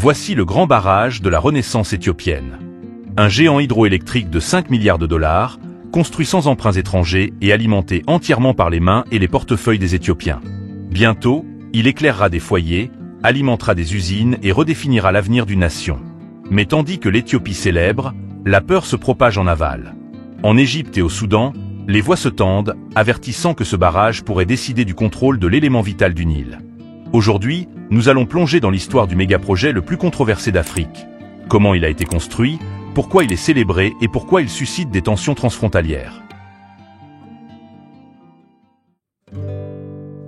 Voici le grand barrage de la Renaissance éthiopienne. Un géant hydroélectrique de 5 milliards de dollars, construit sans emprunts étrangers et alimenté entièrement par les mains et les portefeuilles des Éthiopiens. Bientôt, il éclairera des foyers, alimentera des usines et redéfinira l'avenir d'une nation. Mais tandis que l'Éthiopie célèbre, la peur se propage en aval. En Égypte et au Soudan, les voix se tendent, avertissant que ce barrage pourrait décider du contrôle de l'élément vital du Nil. Aujourd'hui, nous allons plonger dans l'histoire du méga-projet le plus controversé d'Afrique. Comment il a été construit, pourquoi il est célébré et pourquoi il suscite des tensions transfrontalières.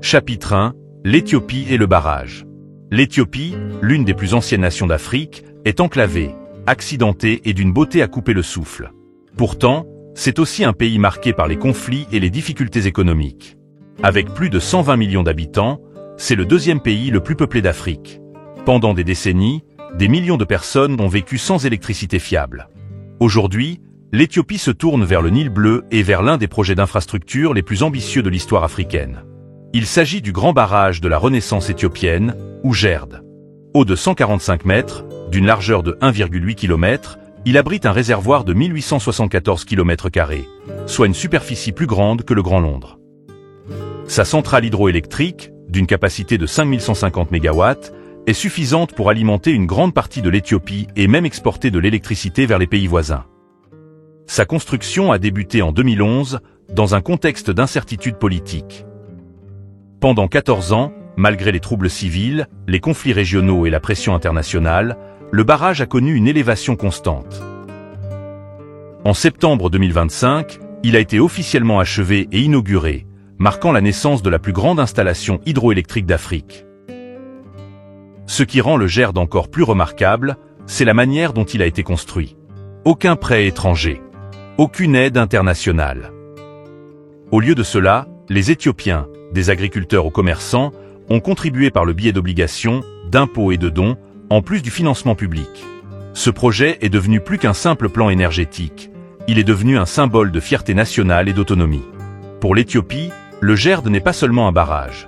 Chapitre 1. L'Éthiopie et le barrage. L'Éthiopie, l'une des plus anciennes nations d'Afrique, est enclavée, accidentée et d'une beauté à couper le souffle. Pourtant, c'est aussi un pays marqué par les conflits et les difficultés économiques. Avec plus de 120 millions d'habitants, c'est le deuxième pays le plus peuplé d'Afrique. Pendant des décennies, des millions de personnes ont vécu sans électricité fiable. Aujourd'hui, l'Éthiopie se tourne vers le Nil bleu et vers l'un des projets d'infrastructure les plus ambitieux de l'histoire africaine. Il s'agit du grand barrage de la Renaissance éthiopienne, ou GERD. Haut de 145 mètres, d'une largeur de 1,8 km, il abrite un réservoir de 1874 km², soit une superficie plus grande que le Grand Londres. Sa centrale hydroélectrique, d'une capacité de 5150 MW, est suffisante pour alimenter une grande partie de l'Éthiopie et même exporter de l'électricité vers les pays voisins. Sa construction a débuté en 2011, dans un contexte d'incertitude politique. Pendant 14 ans, malgré les troubles civils, les conflits régionaux et la pression internationale, le barrage a connu une élévation constante. En septembre 2025, il a été officiellement achevé et inauguré, marquant la naissance de la plus grande installation hydroélectrique d'Afrique. Ce qui rend le GERD encore plus remarquable, c'est la manière dont il a été construit. Aucun prêt étranger, aucune aide internationale. Au lieu de cela, les Éthiopiens, des agriculteurs aux commerçants, ont contribué par le biais d'obligations, d'impôts et de dons, en plus du financement public. Ce projet est devenu plus qu'un simple plan énergétique, il est devenu un symbole de fierté nationale et d'autonomie. Pour l'Éthiopie, le GERD n'est pas seulement un barrage.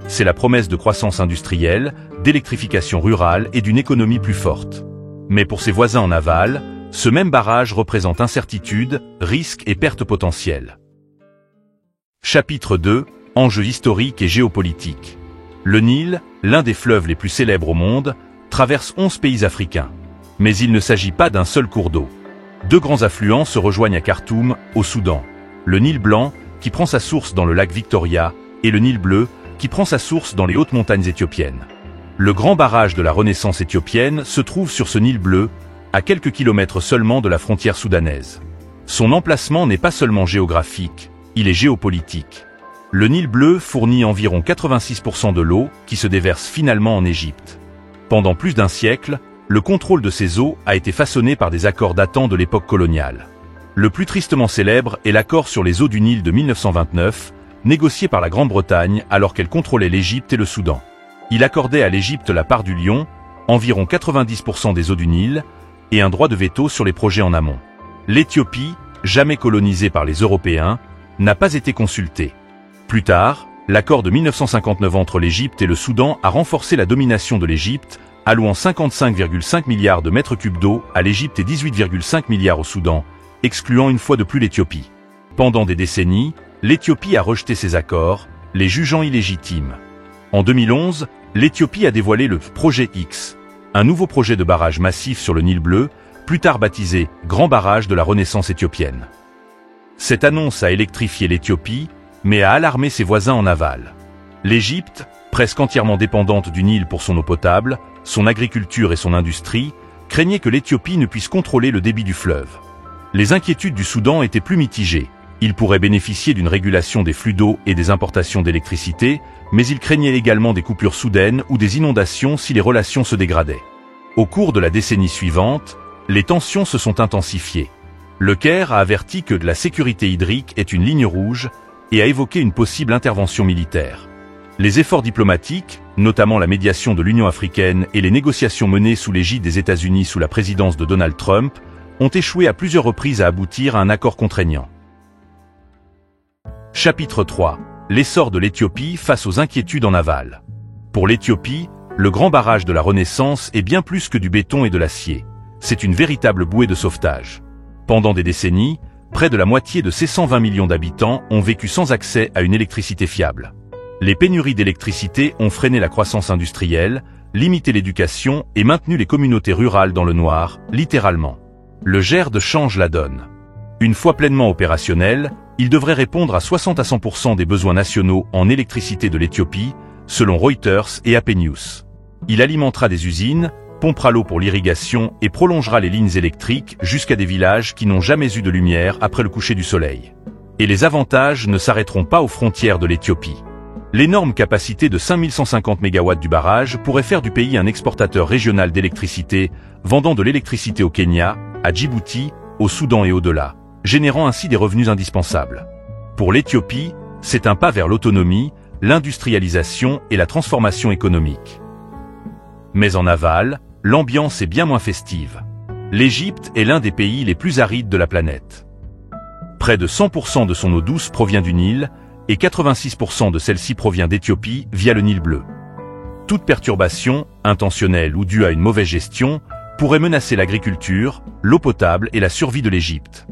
C'est la promesse de croissance industrielle, d'électrification rurale et d'une économie plus forte. Mais pour ses voisins en aval, ce même barrage représente incertitude, risques et pertes potentielles. Chapitre 2. Enjeux historiques et géopolitiques. Le Nil, l'un des fleuves les plus célèbres au monde, traverse 11 pays africains. Mais il ne s'agit pas d'un seul cours d'eau. Deux grands affluents se rejoignent à Khartoum, au Soudan. Le Nil blanc, qui prend sa source dans le lac Victoria, et le Nil bleu, qui prend sa source dans les hautes montagnes éthiopiennes. Le grand barrage de la Renaissance éthiopienne se trouve sur ce Nil bleu, à quelques kilomètres seulement de la frontière soudanaise. Son emplacement n'est pas seulement géographique, il est géopolitique. Le Nil bleu fournit environ 86% de l'eau qui se déverse finalement en Égypte. Pendant plus d'un siècle, le contrôle de ces eaux a été façonné par des accords datant de l'époque coloniale. Le plus tristement célèbre est l'accord sur les eaux du Nil de 1929, négocié par la Grande-Bretagne alors qu'elle contrôlait l'Égypte et le Soudan. Il accordait à l'Égypte la part du lion, environ 90% des eaux du Nil, et un droit de veto sur les projets en amont. L'Éthiopie, jamais colonisée par les Européens, n'a pas été consultée. Plus tard, l'accord de 1959 entre l'Égypte et le Soudan a renforcé la domination de l'Égypte, allouant 55,5 milliards de mètres cubes d'eau à l'Égypte et 18,5 milliards au Soudan, excluant une fois de plus l'Éthiopie. Pendant des décennies, l'Éthiopie a rejeté ces accords, les jugeant illégitimes. En 2011, l'Éthiopie a dévoilé le Projet X, un nouveau projet de barrage massif sur le Nil bleu, plus tard baptisé Grand barrage de la Renaissance éthiopienne. Cette annonce a électrifié l'Éthiopie, mais a alarmé ses voisins en aval. L'Égypte, presque entièrement dépendante du Nil pour son eau potable, son agriculture et son industrie, craignait que l'Éthiopie ne puisse contrôler le débit du fleuve. Les inquiétudes du Soudan étaient plus mitigées. Il pourrait bénéficier d'une régulation des flux d'eau et des importations d'électricité, mais il craignait également des coupures soudaines ou des inondations si les relations se dégradaient. Au cours de la décennie suivante, les tensions se sont intensifiées. Le Caire a averti que la sécurité hydrique est une ligne rouge et a évoqué une possible intervention militaire. Les efforts diplomatiques, notamment la médiation de l'Union africaine et les négociations menées sous l'égide des États-Unis sous la présidence de Donald Trump, ont échoué à plusieurs reprises à aboutir à un accord contraignant. Chapitre 3. L'essor de l'Éthiopie face aux inquiétudes en aval. Pour l'Éthiopie, Le grand barrage de la Renaissance est bien plus que du béton et de l'acier. C'est une véritable bouée de sauvetage. Pendant des décennies, près de la moitié de ces 120 millions d'habitants ont vécu sans accès à une électricité fiable. Les pénuries d'électricité ont freiné la croissance industrielle, limité l'éducation et maintenu les communautés rurales dans le noir, littéralement. Le GERD change la donne. Une fois pleinement opérationnel, il devrait répondre à 60 à 100% des besoins nationaux en électricité de l'Éthiopie, selon Reuters et AP News. Il alimentera des usines, pompera l'eau pour l'irrigation et prolongera les lignes électriques jusqu'à des villages qui n'ont jamais eu de lumière après le coucher du soleil. Et les avantages ne s'arrêteront pas aux frontières de l'Éthiopie. L'énorme capacité de 5150 MW du barrage pourrait faire du pays un exportateur régional d'électricité, vendant de l'électricité au Kenya, à Djibouti, au Soudan et au-delà, générant ainsi des revenus indispensables. Pour l'Éthiopie, c'est un pas vers l'autonomie, l'industrialisation et la transformation économique. Mais en aval, l'ambiance est bien moins festive. L'Égypte est l'un des pays les plus arides de la planète. Près de 100% de son eau douce provient du Nil, et 86% de celle-ci provient d'Éthiopie via le Nil bleu. Toute perturbation, intentionnelle ou due à une mauvaise gestion, pourrait menacer l'agriculture, l'eau potable et la survie de l'Égypte.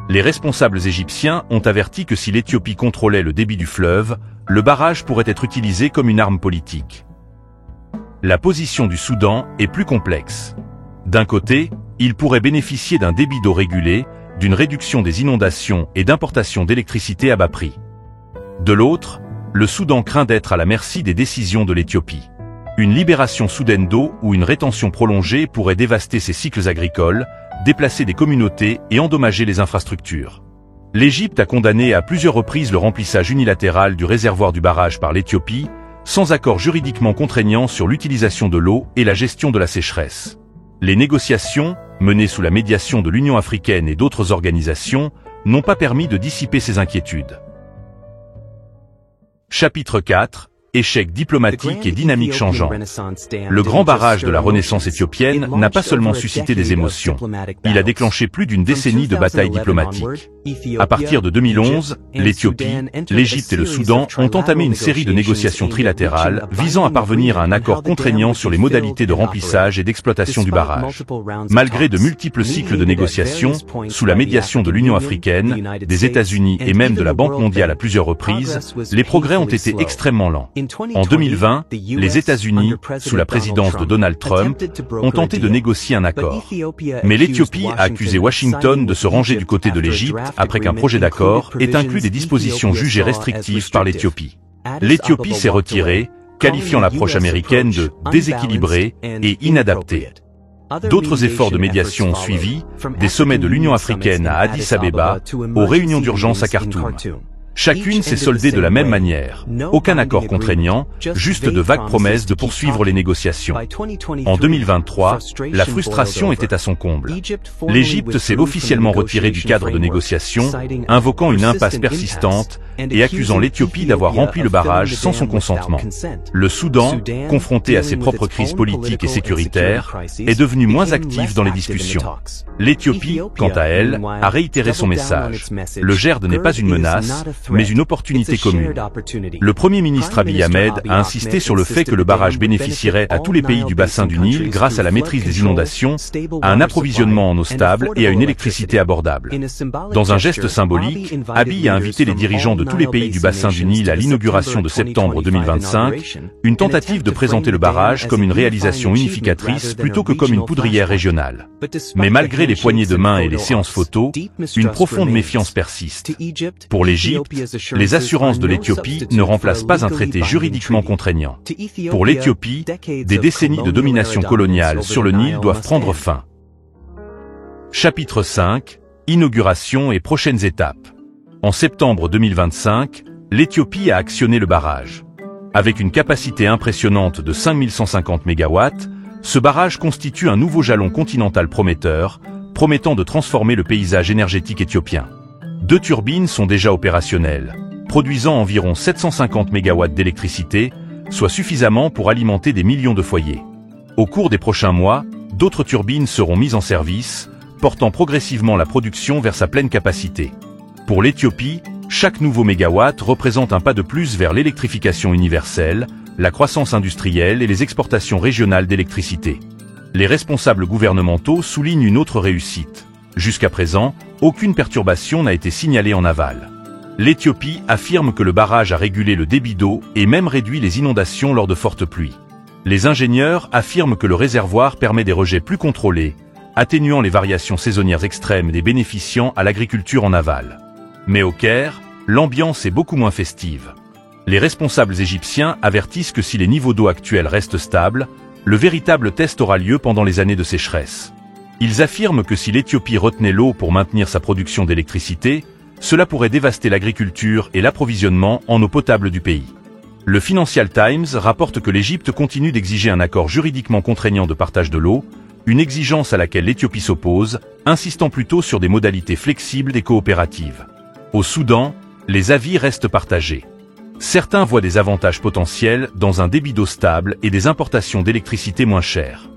Les responsables égyptiens ont averti que si l'Éthiopie contrôlait le débit du fleuve, le barrage pourrait être utilisé comme une arme politique. La position du Soudan est plus complexe. D'un côté, il pourrait bénéficier d'un débit d'eau régulé, d'une réduction des inondations et d'importation d'électricité à bas prix. De l'autre, le Soudan craint d'être à la merci des décisions de l'Éthiopie. Une libération soudaine d'eau ou une rétention prolongée pourrait dévaster ses cycles agricoles, déplacer des communautés et endommager les infrastructures. L'Égypte a condamné à plusieurs reprises le remplissage unilatéral du réservoir du barrage par l'Éthiopie, sans accord juridiquement contraignant sur l'utilisation de l'eau et la gestion de la sécheresse. Les négociations, menées sous la médiation de l'Union africaine et d'autres organisations, n'ont pas permis de dissiper ces inquiétudes. Chapitre 4. Échec diplomatique et dynamique changeante. Le grand barrage de la Renaissance éthiopienne n'a pas seulement suscité des émotions, il a déclenché plus d'une décennie de batailles diplomatiques. À partir de 2011, l'Éthiopie, l'Égypte et le Soudan ont entamé une série de négociations trilatérales visant à parvenir à un accord contraignant sur les modalités de remplissage et d'exploitation du barrage. Malgré de multiples cycles de négociations, sous la médiation de l'Union africaine, des États-Unis et même de la Banque mondiale à plusieurs reprises, les progrès ont été extrêmement lents. En 2020, les États-Unis, sous la présidence de Donald Trump, ont tenté de négocier un accord. Mais l'Éthiopie a accusé Washington de se ranger du côté de l'Égypte après qu'un projet d'accord ait inclus des dispositions jugées restrictives par l'Éthiopie. L'Éthiopie s'est retirée, qualifiant l'approche américaine de déséquilibrée et inadaptée. D'autres efforts de médiation ont suivi, des sommets de l'Union africaine à Addis Abeba, aux réunions d'urgence à Khartoum. Chacune s'est soldée de la même manière. Aucun accord contraignant, juste de vagues promesses de poursuivre les négociations. En 2023, la frustration était à son comble. L'Égypte s'est officiellement retirée du cadre de négociation, invoquant une impasse persistante et accusant l'Éthiopie d'avoir rempli le barrage sans son consentement. Le Soudan, confronté à ses propres crises politiques et sécuritaires, est devenu moins actif dans les discussions. L'Éthiopie, quant à elle, a réitéré son message. Le GERD n'est pas une menace, mais une opportunité commune. Le Premier ministre Abiy Ahmed a insisté sur le fait que le barrage bénéficierait à tous les pays du bassin du Nil grâce à la maîtrise des inondations, à un approvisionnement en eau stable et à une électricité abordable. Dans un geste symbolique, Abiy a invité les dirigeants de tous les pays du bassin du Nil à l'inauguration de septembre 2025, une tentative de présenter le barrage comme une réalisation unificatrice plutôt que comme une poudrière régionale. Mais malgré les poignées de main et les séances photos, une profonde méfiance persiste. Pour l'Égypte, les assurances de l'Éthiopie ne remplacent pas un traité juridiquement contraignant. Pour l'Éthiopie, des décennies de domination coloniale sur le Nil doivent prendre fin. Chapitre 5. Inauguration et prochaines étapes. En septembre 2025, l'Éthiopie a actionné le barrage. Avec une capacité impressionnante de 5150 MW, ce barrage constitue un nouveau jalon continental prometteur, promettant de transformer le paysage énergétique éthiopien. 2 turbines sont déjà opérationnelles, produisant environ 750 MW d'électricité, soit suffisamment pour alimenter des millions de foyers. Au cours des prochains mois, d'autres turbines seront mises en service, portant progressivement la production vers sa pleine capacité. Pour l'Éthiopie, chaque nouveau mégawatt représente un pas de plus vers l'électrification universelle, la croissance industrielle et les exportations régionales d'électricité. Les responsables gouvernementaux soulignent une autre réussite. Jusqu'à présent, aucune perturbation n'a été signalée en aval. L'Éthiopie affirme que le barrage a régulé le débit d'eau et même réduit les inondations lors de fortes pluies. Les ingénieurs affirment que le réservoir permet des rejets plus contrôlés, atténuant les variations saisonnières extrêmes et bénéficiant à l'agriculture en aval. Mais au Caire, l'ambiance est beaucoup moins festive. Les responsables égyptiens avertissent que si les niveaux d'eau actuels restent stables, le véritable test aura lieu pendant les années de sécheresse. Ils affirment que si l'Éthiopie retenait l'eau pour maintenir sa production d'électricité, cela pourrait dévaster l'agriculture et l'approvisionnement en eau potable du pays. Le Financial Times rapporte que l'Égypte continue d'exiger un accord juridiquement contraignant de partage de l'eau, une exigence à laquelle l'Éthiopie s'oppose, insistant plutôt sur des modalités flexibles et coopératives. Au Soudan, les avis restent partagés. Certains voient des avantages potentiels dans un débit d'eau stable et des importations d'électricité moins chères.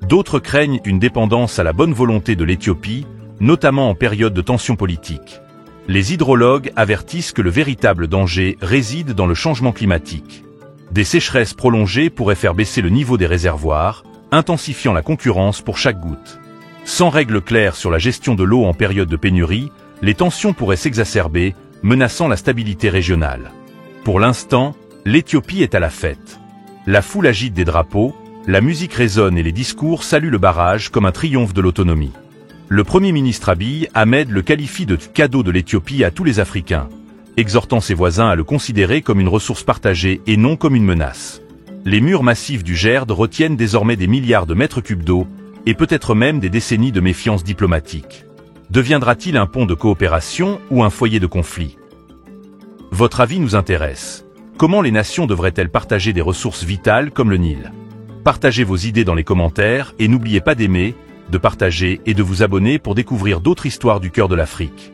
D'autres craignent une dépendance à la bonne volonté de l'Éthiopie, notamment en période de tension politique. Les hydrologues avertissent que le véritable danger réside dans le changement climatique. Des sécheresses prolongées pourraient faire baisser le niveau des réservoirs, intensifiant la concurrence pour chaque goutte. Sans règles claires sur la gestion de l'eau en période de pénurie, les tensions pourraient s'exacerber, menaçant la stabilité régionale. Pour l'instant, l'Éthiopie est à la fête. La foule agite des drapeaux, la musique résonne et les discours saluent le barrage comme un triomphe de l'autonomie. Le Premier ministre Abiy Ahmed le qualifie de cadeau de l'Éthiopie à tous les Africains, exhortant ses voisins à le considérer comme une ressource partagée et non comme une menace. Les murs massifs du Gerd retiennent désormais des milliards de mètres cubes d'eau, et peut-être même des décennies de méfiance diplomatique. Deviendra-t-il un pont de coopération ou un foyer de conflit? Votre avis nous intéresse. Comment les nations devraient-elles partager des ressources vitales comme le Nil? Partagez vos idées dans les commentaires et n'oubliez pas d'aimer, de partager et de vous abonner pour découvrir d'autres histoires du cœur de l'Afrique.